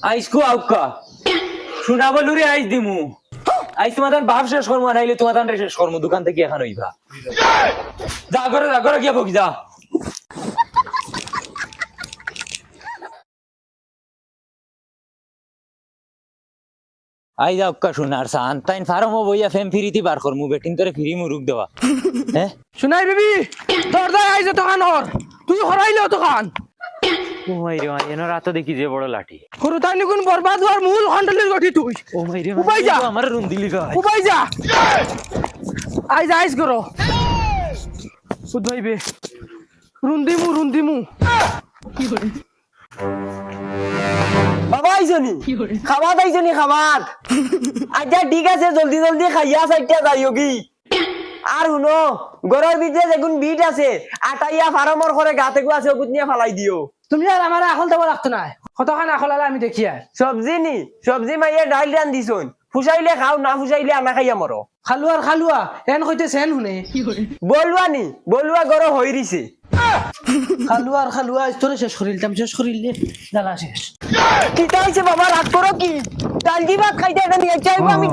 আইস কো আউকা শুনা বলু রে আইস দিমু আইস তোমাদের বাপ শেষ কর্ম নাইলে তোমাদের শেষ কর্ম দোকান থেকে এখন হইবা যা করে গিয়া বকি যা আই যা উক্কা শুনার সান তাইন ফার্মও বইয়া ফেম ফিরিতি বার কর মু বেটিন তোরে ফিরি মুরুক দেওয়া হ্যাঁ শুনাই বেবি তোর দাই আইছে দোকান হর তুই হরাইলো দোকান ও মাই রে মাই এনো রাত দেখি যে বড় লাঠি হরু তাই নিকুন বরবাদ হওয়ার মূল হন্ডলের গঠি তুই ও মাই রে উপায় যা। আমার রুম দিলি গায় উপাই যা আইস করো উদ্ভাইবে রুন্দিমু বাবা আইজনি খাবাত আইজনি খাবাত আচ্ছা ঠিক আছে জলদি জলদি খাইয়া সাইডটা যাইও কি আর শুনো গরর ভিতরে যেগুন বিট আছে আটাইয়া ফার্মর করে গাতে গু আছে ওগুত নিয়ে ফালাই দিও তুমি আর আমার আখল দেব লাগতো না কতখান আখল আলা আমি দেখি আর সবজি মাইয়া ডাইল রান দিছুন ফুসাইলে খাও না ফুসাইলে আনা খাইয়া মরো খালুয়া এন কইতে সেন শুনে বলুয়া গরো হই রিছে খালুয়া তোরে শেষ করিলে জ্বালা শেষ কিতা হইছে বাবা রাগ করো কি ডাল দি ভাত খাইতে এটা নিয়ে চাইবো আমি